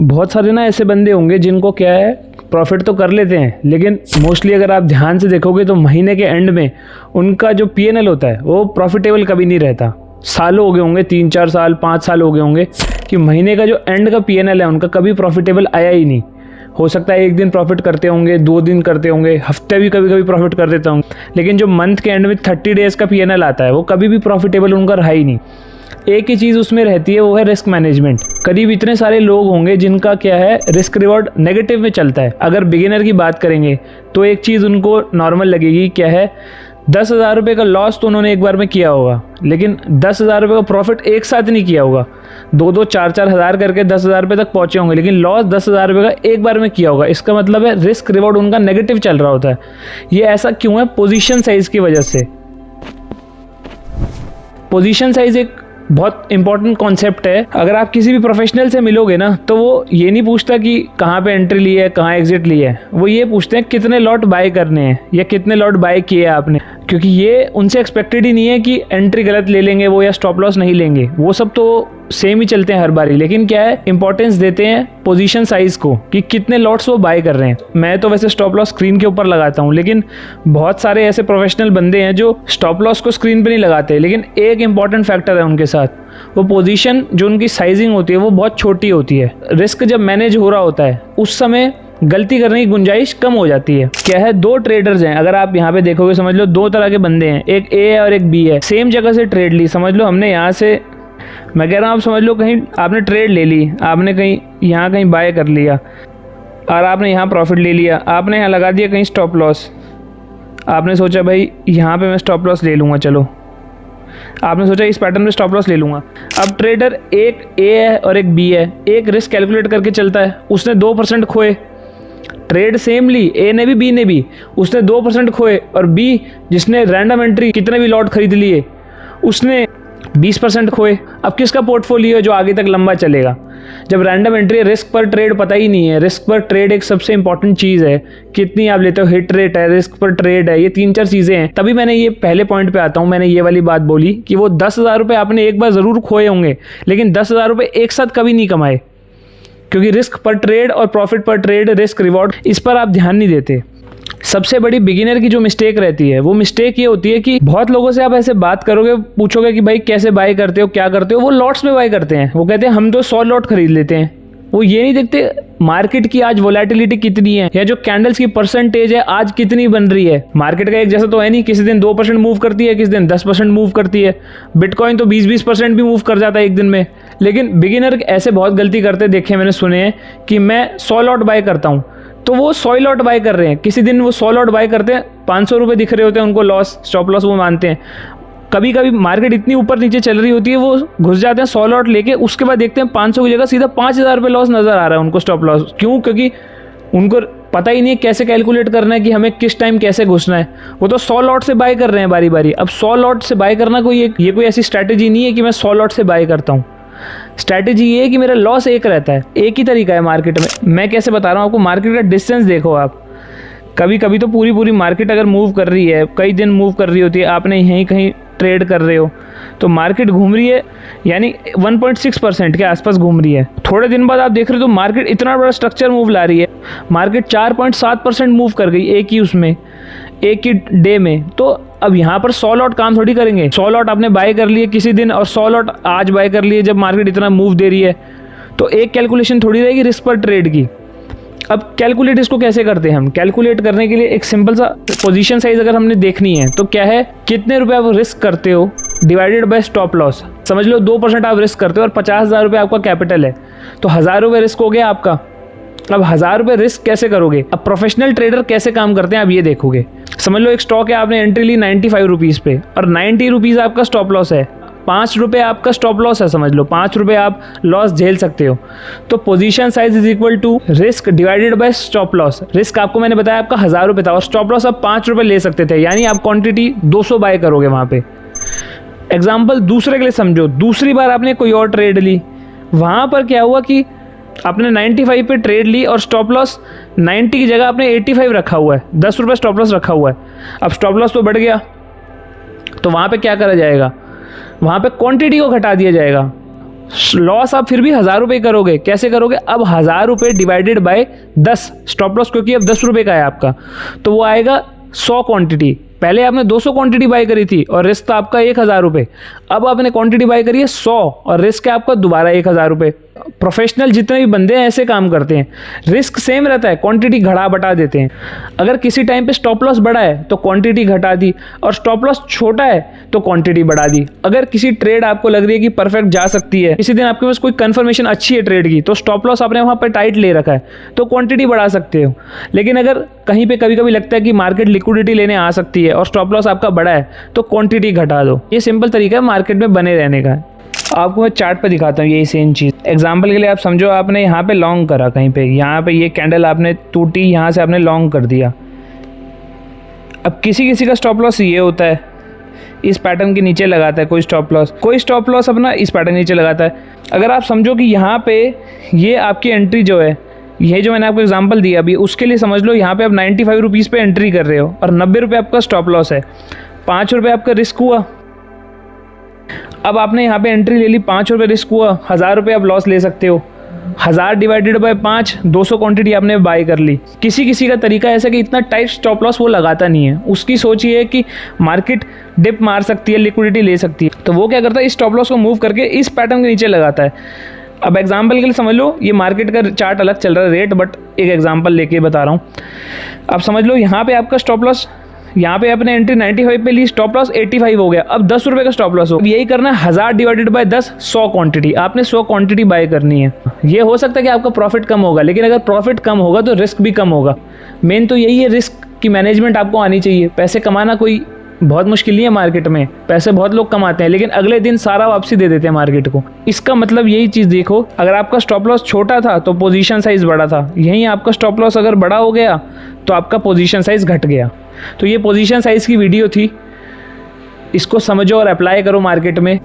बहुत सारे ना ऐसे बंदे होंगे जिनको क्या है, प्रॉफिट तो कर लेते हैं, लेकिन मोस्टली अगर आप ध्यान से देखोगे तो महीने के एंड में उनका जो पीएनएल होता है वो प्रॉफिटेबल कभी नहीं रहता। सालों हो गए होंगे, 3-4 साल 5 साल हो गए होंगे कि महीने का जो एंड का पीएनएल है उनका कभी प्रॉफिटेबल आया ही नहीं। हो सकता है 1 दिन प्रॉफिट करते होंगे, 2 दिन करते होंगे, हफ्ते भी कभी कभी प्रॉफिट कर देता होंगे, लेकिन जो मंथ के एंड में 30 डेज का पीएनएल आता है वो कभी भी प्रॉफिटेबल उनका रहा ही नहीं। एक ही चीज़ उसमें रहती है, वो है रिस्क मैनेजमेंट। करीब इतने सारे लोग होंगे जिनका क्या है, रिस्क रिवॉर्ड नेगेटिव में चलता है। अगर बिगिनर की बात करेंगे तो एक चीज़ उनको नॉर्मल लगेगी, क्या है, 10,000 रुपये का लॉस तो उन्होंने एक बार में किया होगा, लेकिन 10,000 रुपये का प्रॉफिट एक साथ नहीं किया होगा। 2-2, 4-4 हज़ार करके 10,000 रुपये तक पहुँचे होंगे, लेकिन लॉस 10,000 रुपये का एक बार में किया होगा। इसका मतलब है रिस्क रिवॉर्ड उनका नेगेटिव चल रहा होता है। ये ऐसा क्यों है? पोजीशन साइज की वजह से। पोजीशन साइज एक बहुत इंपॉर्टेंट कॉन्सेप्ट है। अगर आप किसी भी प्रोफेशनल से मिलोगे ना, तो वो ये नहीं पूछता कि कहाँ पे एंट्री ली है, कहाँ एग्जिट ली है, वो ये पूछते हैं कितने लॉट बाय करने हैं या कितने लॉट बाय किए आपने, क्योंकि ये उनसे एक्सपेक्टेड ही नहीं है कि एंट्री गलत ले लेंगे वो या स्टॉप लॉस नहीं लेंगे। वो सब तो सेम ही चलते हैं हर बारी, लेकिन क्या है, इंपॉर्टेंस देते हैं पोजीशन साइज को कि कितने लॉट्स वो बाय कर रहे हैं। मैं तो वैसे स्टॉप लॉस स्क्रीन के ऊपर लगाता हूँ, लेकिन बहुत सारे ऐसे प्रोफेशनल बंदे हैं जो स्टॉप लॉस को स्क्रीन पे नहीं लगाते, लेकिन एक इंपॉर्टेंट फैक्टर है उनके साथ, वो पोजीशन जो उनकी साइजिंग होती है वो बहुत छोटी होती है। रिस्क जब मैनेज हो रहा होता है उस समय गलती करने की गुंजाइश कम हो जाती है। क्या है, 2 ट्रेडर्स हैं, अगर आप यहाँ पे देखोगे समझ लो 2 तरह के बंदे हैं, एक ए है और एक बी है। सेम जगह से ट्रेड ली, समझ लो हमने यहाँ से, मैं कह रहा हूँ आप समझ लो कहीं आपने ट्रेड ले ली, आपने कहीं यहाँ कहीं बाय कर लिया और आपने यहाँ प्रॉफिट ले लिया, आपने यहाँ लगा दिया कहीं स्टॉप लॉस, आपने सोचा भाई यहाँ पे मैं स्टॉप लॉस ले लूँगा, चलो आपने सोचा इस पैटर्न में स्टॉप लॉस ले लूँगा। अब ट्रेडर एक ए है और एक बी है, एक रिस्क कैलकुलेट करके चलता है, उसने 2% खोए, ट्रेड सेम ली, ए ने भी बी ने भी, उसने 2% खोए, और बी जिसने रैंडम एंट्री कितने भी लॉट खरीद लिए उसने 20% खोए। अब किसका पोर्टफोलियो है जो आगे तक लंबा चलेगा? जब रैंडम एंट्री, रिस्क पर ट्रेड पता ही नहीं है। रिस्क पर ट्रेड एक सबसे इंपॉर्टेंट चीज़ है, कितनी आप लेते हो, हिट रेट है, रिस्क पर ट्रेड है, ये 3-4 चीज़ें हैं। तभी मैंने ये पहले पॉइंट पे आता हूँ, मैंने ये वाली बात बोली कि वो 10,000 रुपये आपने एक बार ज़रूर खोए होंगे, लेकिन 10,000 रुपये एक साथ कभी नहीं कमाए, क्योंकि रिस्क पर ट्रेड और प्रॉफिट पर ट्रेड, रिस्क रिवॉर्ड, इस पर आप ध्यान नहीं देते। सबसे बड़ी बिगिनर की जो मिस्टेक रहती है, वो मिस्टेक ये होती है कि बहुत लोगों से आप ऐसे बात करोगे, पूछोगे कि भाई कैसे बाय करते हो, क्या करते हो, वो लॉट्स में बाय करते हैं। वो कहते हैं हम तो 100 लॉट खरीद लेते हैं। वो ये नहीं देखते मार्केट की आज वोलेटिलिटी कितनी है, या जो कैंडल्स की परसेंटेज है आज कितनी बन रही है। मार्केट का एक जैसा तो है नहीं, किसी दिन 2% मूव करती है, किसी दिन 10% मूव करती है। बिटकॉइन तो 20% भी मूव कर जाता है एक दिन में। लेकिन बिगिनर ऐसे बहुत गलती करते देखे मैंने, सुने हैं कि मैं 100 लॉट बाय करता हूँ, तो वो 100 लॉट बाय कर रहे हैं। किसी दिन वो 100 लॉट बाय करते हैं, 500 रुपये दिख रहे होते हैं उनको लॉस, स्टॉप लॉस वो मानते हैं। कभी कभी मार्केट इतनी ऊपर नीचे चल रही होती है, वो घुस जाते हैं 100 लॉट लेके, उसके बाद देखते हैं 500 की जगह सीधा 5,000 रुपये लॉस नज़र आ रहा है उनको, स्टॉप लॉस। क्यों? क्योंकि उनको पता ही नहीं है कैसे कैलकुलेट करना है कि हमें किस टाइम कैसे घुसना है। वो तो 100 लॉट से बाय कर रहे हैं बारी बारी। अब 100 लॉट से बाय करना ये कोई ऐसी स्ट्रैटेजी नहीं है कि मैं 100 लॉट से बाय करता हूँ। स्ट्रैटेजी ये है कि मेरा लॉस एक रहता है, एक ही तरीका है मार्केट में। मैं कैसे बता रहा हूँ आपको, मार्केट का डिस्टेंस देखो आप। कभी कभी तो पूरी मार्केट अगर मूव कर रही है, कई दिन मूव कर रही होती है, आपने यहीं कहीं ट्रेड कर रहे हो, तो मार्केट घूम रही है, यानी 1.6% के आसपास घूम रही है। थोड़े दिन बाद आप देख रहे हो तो मार्केट इतना बड़ा स्ट्रक्चर मूव ला रही है, मार्केट 4.7% मूव कर गई एक ही डे में। तो अब यहाँ पर 100 लॉट काम थोड़ी करेंगे। 100 लॉट आपने बाय कर लिए किसी दिन और 100 लॉट आज बाय कर लिए जब मार्केट इतना मूव दे रही है, तो एक कैलकुलेशन थोड़ी रहेगी रिस्क पर ट्रेड की। अब कैलकुलेट इसको कैसे करते हैं हम? कैलकुलेट करने के लिए एक सिंपल सा पोजीशन साइज अगर हमने देखनी है तो क्या है, कितने रुपए आप रिस्क करते हो डिवाइडेड बाय स्टॉप लॉस। समझ लो 2% आप रिस्क करते हो और 50,000 रुपये आपका कैपिटल है, तो 1,000 रुपये रिस्क हो गया आपका। अब 1,000 रुपये रिस्क कैसे करोगे? अब प्रोफेशनल ट्रेडर कैसे काम करते हैं आप ये देखोगे। समझ लो एक स्टॉक है, आपने एंट्री ली 95 रुपीज़ पे और 90 रुपीज़ आपका स्टॉप लॉस है, 5 रुपये आपका स्टॉप लॉस है। समझ लो 5 रुपये आप लॉस झेल सकते हो। तो position size is equal to risk divided by stop loss. Risk आपको मैंने बताया आपका 1,000 रुपये था और स्टॉप लॉस आप 5 रुपये ले सकते थे, यानी आप क्वांटिटी 200 बाय करोगे वहाँ पे। एग्जाम्पल दूसरे के लिए समझो, दूसरी बार आपने कोई और ट्रेड ली, वहाँ पर क्या हुआ कि आपने 95 पे ट्रेड ली और स्टॉप लॉस 90 की जगह आपने 85 रखा हुआ है, 10 रुपये स्टॉप लॉस रखा हुआ है। अब स्टॉप लॉस तो बढ़ गया, तो वहाँ पे क्या करा जाएगा, वहाँ पे क्वांटिटी को घटा दिया जाएगा लॉस आप फिर भी 1000 रुपये करोगे। कैसे करोगे? अब 1000 रुपये डिवाइडेड बाय 10 स्टॉप लॉस, क्योंकि अब 10 रुपये का है आपका, तो वो आएगा 100 क्वांटिटी। पहले आपने 200 क्वांटिटी बाय करी थी और रिस्क था आपका 1000 रुपये। अब आपने क्वांटिटी बाय करी है 100 और रिस्क है आपका दोबारा 1000 रुपये। प्रोफेशनल जितने भी बंदे हैं ऐसे काम करते हैं, रिस्क सेम रहता है, क्वांटिटी घटा बढ़ा देते हैं। अगर किसी टाइम पे स्टॉप लॉस बड़ा है तो क्वांटिटी घटा दी, और स्टॉप लॉस छोटा है तो क्वांटिटी बढ़ा दी। अगर किसी ट्रेड आपको लग रही है कि परफेक्ट जा सकती है, किसी दिन आपके पास कोई कंफर्मेशन अच्छी है ट्रेड की, तो स्टॉप लॉस आपने वहाँ पर टाइट ले रखा है तो क्वांटिटी बढ़ा सकते हो। लेकिन अगर कहीं पे कभी कभी लगता है कि मार्केट लिक्विडिटी लेने आ सकती है और स्टॉप लॉस आपका बड़ा है तो क्वांटिटी घटा दो। ये सिंपल तरीका है मार्केट में बने रहने का। आपको मैं चार्ट पे दिखाता हूँ यही सेम चीज़। एग्जांपल के लिए आप समझो आपने यहाँ पे लॉन्ग करा, कहीं पे यहाँ पे ये कैंडल आपने टूटी, यहाँ से आपने लॉन्ग कर दिया। अब किसी किसी का स्टॉप लॉस ये होता है, इस पैटर्न के नीचे लगाता है कोई स्टॉप लॉस अपना इस पैटर्न के नीचे लगाता है। अगर आप समझो कि यहाँ पे ये आपकी एंट्री जो है, ये जो मैंने आपको एग्जांपल दिया अभी, उसके लिए समझ लो यहाँ पे आप 95 रुपीज़ पे एंट्री कर रहे हो और 90 रुपये आपका स्टॉप लॉस है, 5 रुपये आपका रिस्क हुआ। अब आपने यहाँ पे एंट्री ले ली, 5 रुपये रिस्क हुआ, 1000 रुपये आप लॉस ले सकते हो। 1000 डिवाइडेड बाय 5, 200 क्वांटिटी आपने बाय कर ली। किसी किसी का तरीका ऐसा कि इतना टाइट स्टॉप लॉस वो लगाता नहीं है, उसकी सोच ये है कि मार्केट डिप मार सकती है, लिक्विडिटी ले सकती है, तो वो क्या करता है, इस स्टॉप लॉस को मूव करके इस पैटर्न के नीचे लगाता है। अब एग्जाम्पल के लिए समझ लो ये मार्केट का चार्ट अलग चल रहा है रेट, बट एक एग्जाम्पल लेके बता रहा हूँ। अब समझ लो यहाँ पे आपका स्टॉप लॉस, यहाँ पे आपने एंट्री 95 पे ली, स्टॉप लॉस 85 हो गया, अब 10 रुपये का स्टॉप लॉस हो। यही करना है, 1000 डिवाइडेड बाय 10, 100 क्वांटिटी, आपने 100 क्वांटिटी बाय करनी है। ये हो सकता है कि आपका प्रॉफिट कम होगा, लेकिन अगर प्रॉफिट कम होगा तो रिस्क भी कम होगा। मेन तो यही है, रिस्क की मैनेजमेंट आपको आनी चाहिए। पैसे कमाना कोई बहुत मुश्किल नहीं है मार्केट में, पैसे बहुत लोग कमाते हैं लेकिन अगले दिन सारा वापसी दे देते हैं मार्केट को। इसका मतलब यही चीज़ देखो, अगर आपका स्टॉप लॉस छोटा था तो पोजीशन साइज बड़ा था, यहीं आपका स्टॉप लॉस अगर बड़ा हो गया तो आपका पोजीशन साइज घट गया। तो ये पोजीशन साइज की वीडियो थी, इसको समझो और अप्लाई करो मार्केट में।